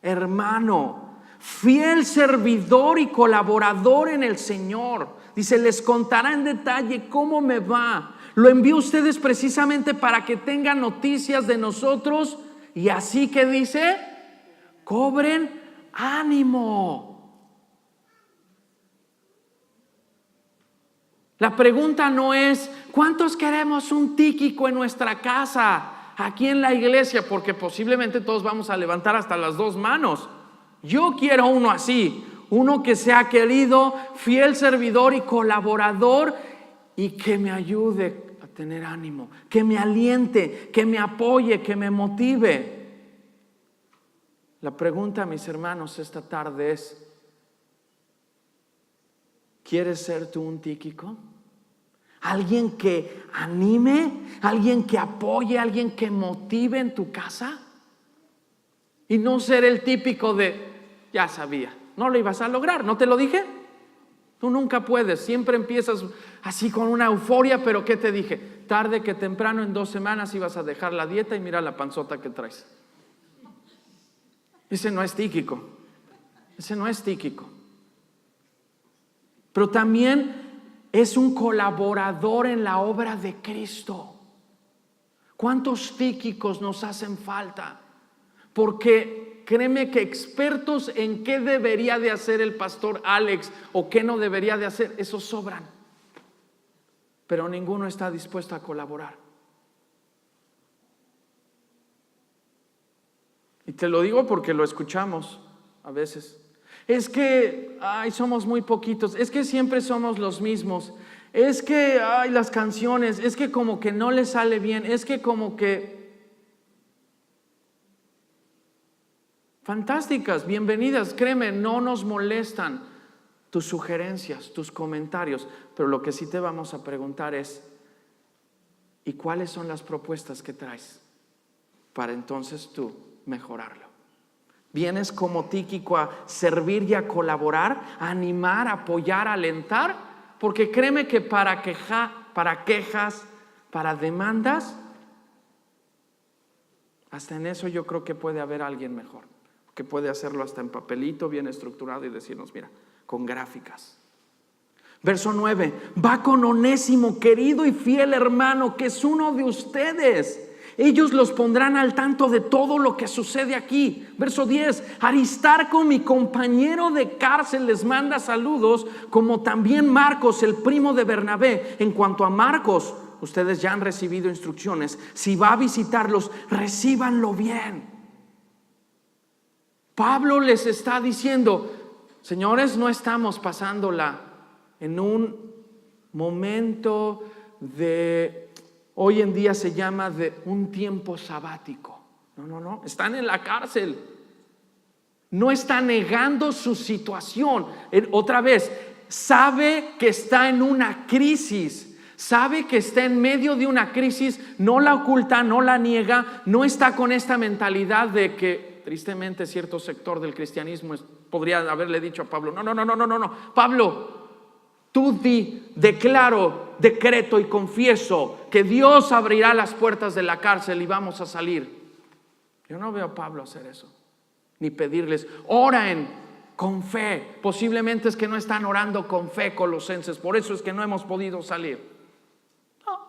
hermano, fiel servidor y colaborador en el Señor. Dice, les contará en detalle cómo me va. Lo envío a ustedes precisamente para que tengan noticias de nosotros y así que dice, cobren ánimo. La pregunta no es, ¿cuántos queremos un Tíquico en nuestra casa, aquí en la iglesia? Porque posiblemente todos vamos a levantar hasta las 2 manos. Yo quiero uno así, uno que sea querido, fiel servidor y colaborador y que me ayude a tener ánimo, que me aliente, que me apoye, que me motive. La pregunta, mis hermanos, esta tarde es, ¿quieres ser tú un Tíquico? ¿Alguien que anime? ¿Alguien que apoye? ¿Alguien que motive en tu casa? Y no ser el típico de, ya sabía, no lo ibas a lograr, ¿no te lo dije? Tú nunca puedes, siempre empiezas así con una euforia, pero ¿qué te dije? Tarde que temprano, en 2 semanas ibas a dejar la dieta y mira la panzota que traes. Ese no es Tíquico, ese no es Tíquico. Pero también es un colaborador en la obra de Cristo. ¿Cuántos Tíquicos nos hacen falta? Porque créeme que expertos en qué debería de hacer el pastor Alex o qué no debería de hacer, esos sobran. Pero ninguno está dispuesto a colaborar. Y te lo digo porque lo escuchamos a veces. Es que, somos muy poquitos. Es que siempre somos los mismos. Es que, las canciones. Es que como que no le sale bien. Es que como que... Fantásticas, bienvenidas. Créeme, no nos molestan tus sugerencias, tus comentarios. Pero lo que sí te vamos a preguntar es, ¿y cuáles son las propuestas que traes? Para entonces tú mejorarlo. ¿Vienes como Tíquico a servir y a colaborar, a animar, a apoyar, a alentar? Porque créeme que para quejas, para demandas, hasta en eso yo creo que puede haber alguien mejor, que puede hacerlo hasta en papelito, bien estructurado y decirnos, mira, con gráficas. Verso 9, va con Onésimo, querido y fiel hermano, que es uno de ustedes. Ellos los pondrán al tanto de todo lo que sucede aquí. Verso 10, Aristarco, mi compañero de cárcel, les manda saludos, como también Marcos, el primo de Bernabé. En cuanto a Marcos, ustedes ya han recibido instrucciones. Si va a visitarlos, recíbanlo bien. Pablo les está diciendo, señores, no estamos pasándola en un momento de... Hoy en día se llama de un tiempo sabático. No, están en la cárcel. No está negando su situación. Otra vez, sabe que está en una crisis. Sabe que está en medio de una crisis. No la oculta, no la niega. No está con esta mentalidad de que, tristemente, cierto sector del cristianismo podría haberle dicho a Pablo, no. Pablo, tú declaro, decreto y confieso que Dios abrirá las puertas de la cárcel y vamos a salir. Yo no veo a Pablo hacer eso, ni pedirles, oren con fe. Posiblemente es que no están orando con fe, colosenses, por eso es que no hemos podido salir. No.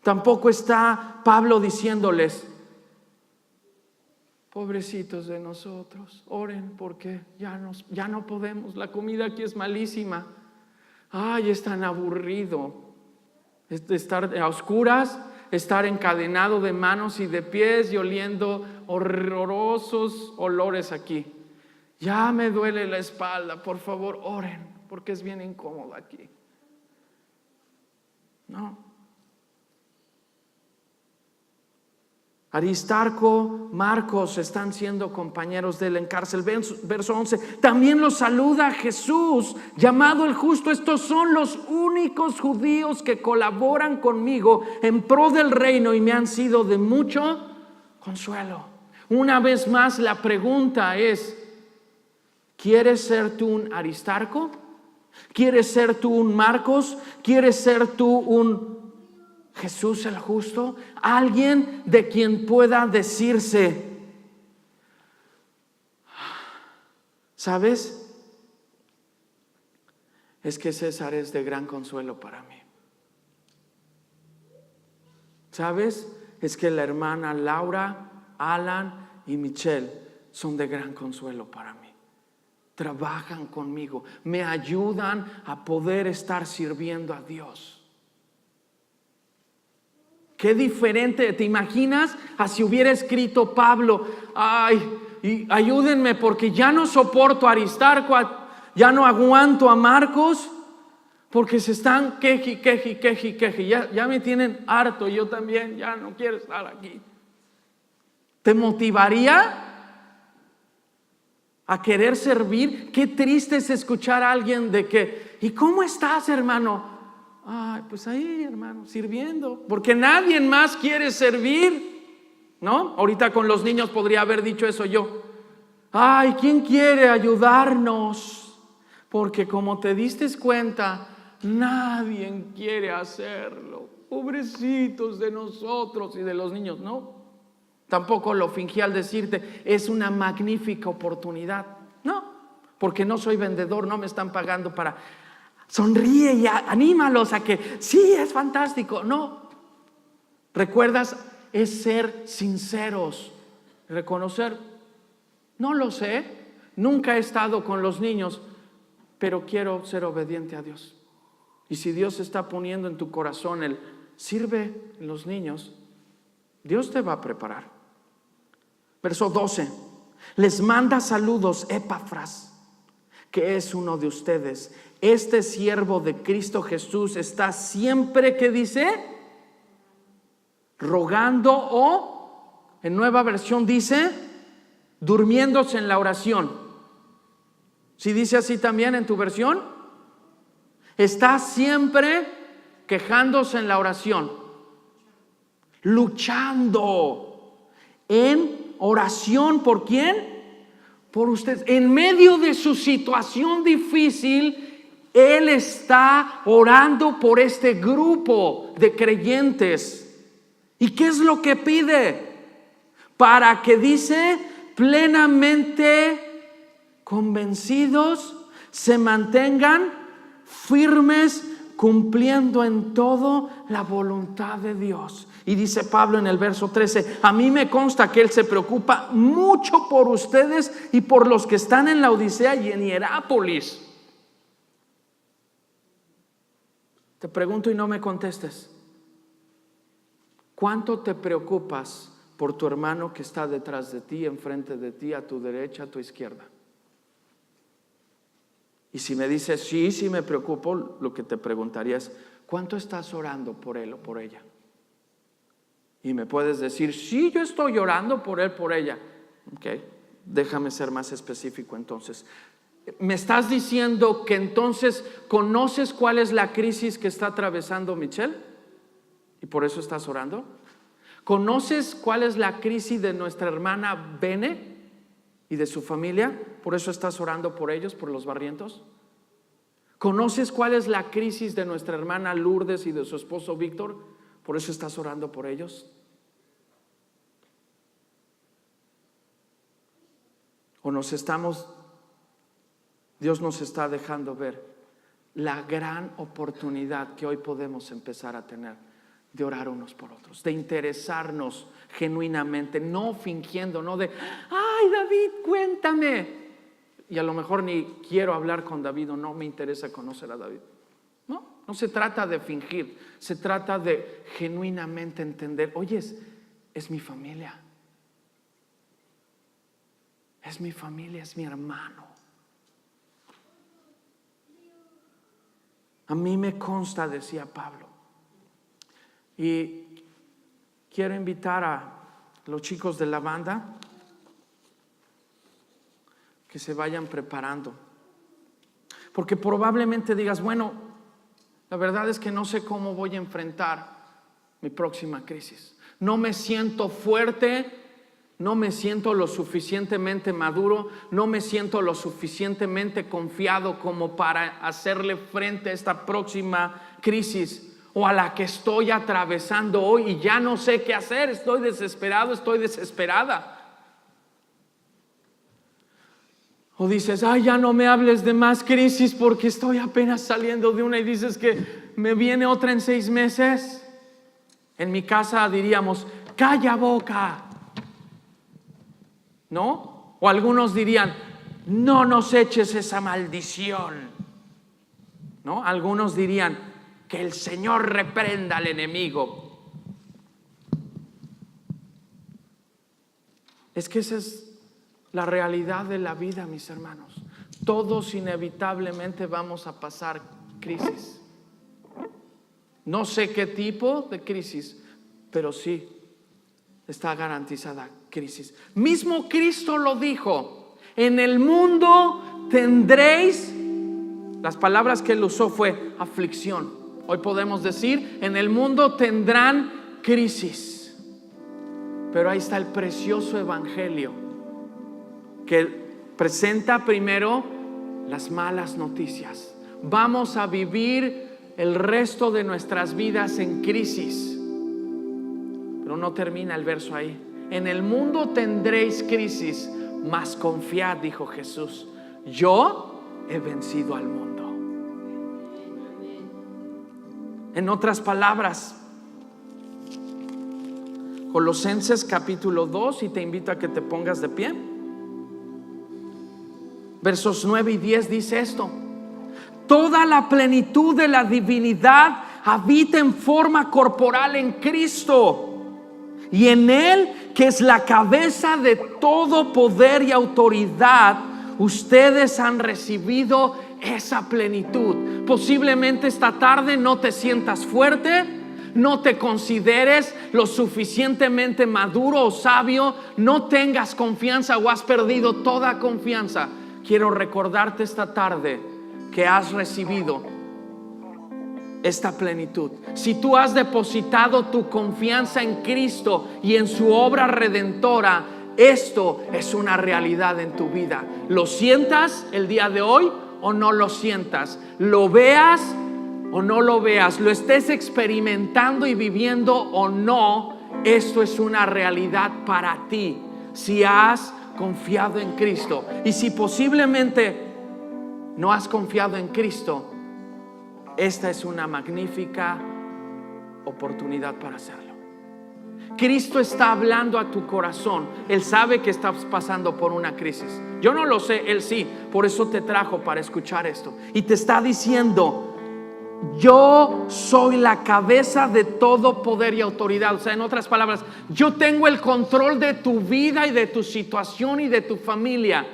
Tampoco está Pablo diciéndoles, pobrecitos de nosotros, oren porque ya no podemos, la comida aquí es malísima. Es tan aburrido estar a oscuras, estar encadenado de manos y de pies y oliendo horrorosos olores aquí. Ya me duele la espalda, por favor, oren porque es bien incómodo aquí. No. Aristarco, Marcos están siendo compañeros de él en cárcel. Verso 11, también los saluda Jesús, llamado el justo. Estos son los únicos judíos que colaboran conmigo en pro del reino y me han sido de mucho consuelo. Una vez más la pregunta es, ¿quieres ser tú un Aristarco? ¿Quieres ser tú un Marcos? ¿Quieres ser tú un Jesús el justo, alguien de quien pueda decirse, ¿sabes? Es que César es de gran consuelo para mí. ¿Sabes? Es que la hermana Laura, Alan y Michelle son de gran consuelo para mí. Trabajan conmigo, me ayudan a poder estar sirviendo a Dios. Qué diferente, ¿te imaginas? Así hubiera escrito Pablo, ay, y ayúdenme porque ya no soporto a Aristarco, ya no aguanto a Marcos, porque se están queje. Ya me tienen harto, yo también ya no quiero estar aquí. ¿Te motivaría a querer servir? Qué triste es escuchar a alguien de que, ¿y cómo estás, hermano? Ay, pues ahí, hermano, sirviendo, porque nadie más quiere servir, ¿no? Ahorita con los niños podría haber dicho eso yo. Ay, ¿quién quiere ayudarnos? Porque como te diste cuenta, nadie quiere hacerlo. Pobrecitos de nosotros y de los niños, ¿no? Tampoco lo fingí al decirte, es una magnífica oportunidad. No, porque no soy vendedor, no me están pagando para... Sonríe y anímalos a que sí, es fantástico. No, ¿recuerdas? Es ser sinceros, reconocer, no lo sé, nunca he estado con los niños, pero quiero ser obediente a Dios. Y si Dios está poniendo en tu corazón el sirve a los niños, Dios te va a preparar. Verso 12, les manda saludos Epafras, que es uno de ustedes. Este siervo de Cristo Jesús está siempre, ¿qué dice? Rogando, o en nueva versión dice, durmiéndose en la oración. ¿Sí dice así también en tu versión? Está siempre quejándose en la oración, luchando en oración. ¿Por quién? Por usted. En medio de su situación difícil, él está orando por este grupo de creyentes. ¿Y qué es lo que pide? Para que, dice, plenamente convencidos se mantengan firmes, cumpliendo en todo la voluntad de Dios. Y dice Pablo en el verso 13, a mí me consta que él se preocupa mucho por ustedes y por los que están en la Odisea y en Hierápolis. Te pregunto y no me contestes, ¿cuánto te preocupas por tu hermano que está detrás de ti, enfrente de ti, a tu derecha, a tu izquierda? Y si me dices, sí me preocupo, lo que te preguntaría es, ¿cuánto estás orando por él o por ella? Y me puedes decir, sí, yo estoy orando por él, por ella. Ok, déjame ser más específico entonces. ¿Me estás diciendo que entonces conoces cuál es la crisis que está atravesando Michelle? ¿Y por eso estás orando? ¿Conoces cuál es la crisis de nuestra hermana Bene y de su familia? ¿Por eso estás orando por ellos, por los Barrientos? ¿Conoces cuál es la crisis de nuestra hermana Lourdes y de su esposo Víctor? ¿Por eso estás orando por ellos? ¿O Dios nos está dejando ver la gran oportunidad que hoy podemos empezar a tener de orar unos por otros, de interesarnos genuinamente, no fingiendo, no de, ay David, cuéntame. Y a lo mejor ni quiero hablar con David o no me interesa conocer a David. No se trata de fingir, se trata de genuinamente entender, oye, es mi familia. Es mi familia, es mi hermano. A mí me consta, decía Pablo. Y quiero invitar a los chicos de la banda que se vayan preparando. Porque probablemente digas, bueno, la verdad es que no sé cómo voy a enfrentar mi próxima crisis. No me siento fuerte, no me siento lo suficientemente maduro, no me siento lo suficientemente confiado como para hacerle frente a esta próxima crisis. o a la que estoy atravesando hoy y ya no sé qué hacer, estoy desesperado, estoy desesperada. O dices, ay, ya no me hables de más crisis porque estoy apenas saliendo de una, y dices que me viene otra en 6 meses. En mi casa diríamos, calla boca, ¿no? O algunos dirían, no nos eches esa maldición, ¿no? Algunos dirían, que el Señor reprenda al enemigo. Es que esa es la realidad de la vida, mis hermanos. Todos inevitablemente vamos a pasar crisis. No sé qué tipo de crisis, pero sí está garantizada crisis. Mismo Cristo lo dijo: en el mundo tendréis, las palabras que él usó fue aflicción. Hoy podemos decir, en el mundo tendrán crisis. Pero ahí está el precioso evangelio que presenta primero las malas noticias. Vamos a vivir el resto de nuestras vidas en crisis. Pero no termina el verso ahí. En el mundo tendréis crisis, mas confiad, dijo Jesús, yo he vencido al mundo. En otras palabras, Colosenses capítulo 2, y te invito a que te pongas de pie. Versos 9 y 10 dice esto: toda la plenitud de la divinidad habita en forma corporal en Cristo, y en Él, que es la cabeza de todo poder y autoridad, ustedes han recibido esa plenitud. Posiblemente esta tarde no te sientas fuerte, no te consideres lo suficientemente maduro o sabio, no tengas confianza o has perdido toda confianza. Quiero recordarte esta tarde que has recibido esta plenitud. Si tú has depositado tu confianza en Cristo y en su obra redentora, esto es una realidad en tu vida. ¿Lo sientas el día de hoy o no lo sientas? ¿Lo veas o no lo veas? ¿Lo estés experimentando y viviendo o no? Esto es una realidad para ti si has confiado en Cristo. Y si posiblemente no has confiado en Cristo, esta es una magnífica oportunidad para hacerlo. Cristo está hablando a tu corazón. Él sabe que estás pasando por una crisis. Yo no lo sé, Él sí. Por eso te trajo para escuchar esto. Y te está diciendo: yo soy la cabeza de todo poder y autoridad. O sea, en otras palabras, yo tengo el control de tu vida y de tu situación y de tu familia.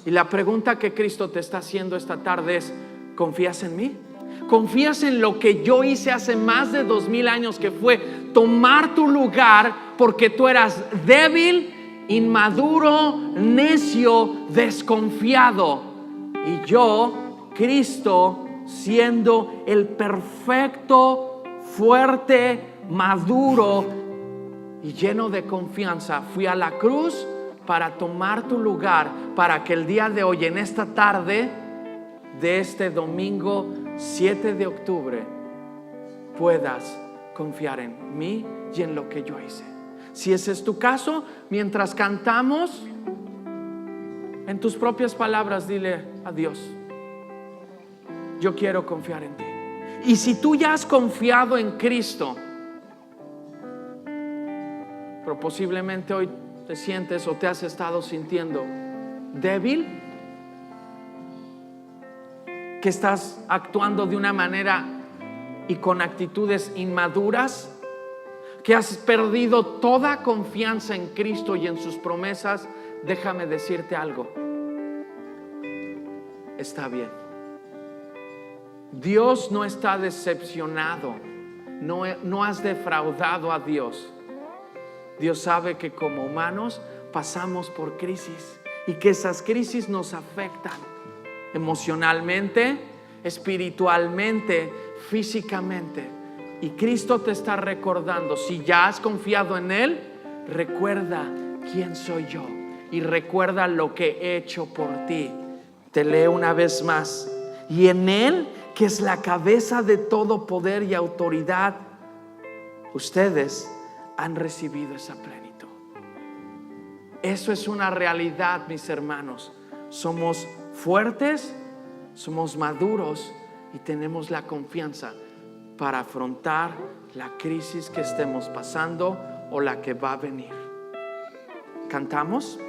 Y la pregunta que Cristo te está haciendo esta tarde es: ¿confías en mí? ¿Confías en lo que yo hice hace más de 2000 años, que fue tomar tu lugar porque tú eras débil, inmaduro, necio, desconfiado? Y yo, Cristo, siendo el perfecto, fuerte, maduro y lleno de confianza, fui a la cruz para tomar tu lugar, para que el día de hoy, en esta tarde de este domingo 7 de octubre, puedas confiar en mí y en lo que yo hice. Si ese es tu caso, mientras cantamos, en tus propias palabras dile a Dios: yo quiero confiar en ti. Y si tú ya has confiado en Cristo, pero posiblemente hoy te sientes o te has estado sintiendo débil, que estás actuando de una manera y con actitudes inmaduras, que has perdido toda confianza en Cristo y en sus promesas, déjame decirte algo: está bien. Dios no está decepcionado, no has defraudado a Dios. Dios sabe que como humanos pasamos por crisis y que esas crisis nos afectan emocionalmente, espiritualmente, físicamente. Y Cristo te está recordando: si ya has confiado en Él, recuerda quién soy yo y recuerda lo que he hecho por ti. Te leo una vez más: y en Él, que es la cabeza de todo poder y autoridad, ustedes han recibido esa plenitud. Eso es una realidad, mis hermanos. Somos fuertes, somos maduros y tenemos la confianza para afrontar la crisis que estemos pasando o la que va a venir. ¿Cantamos?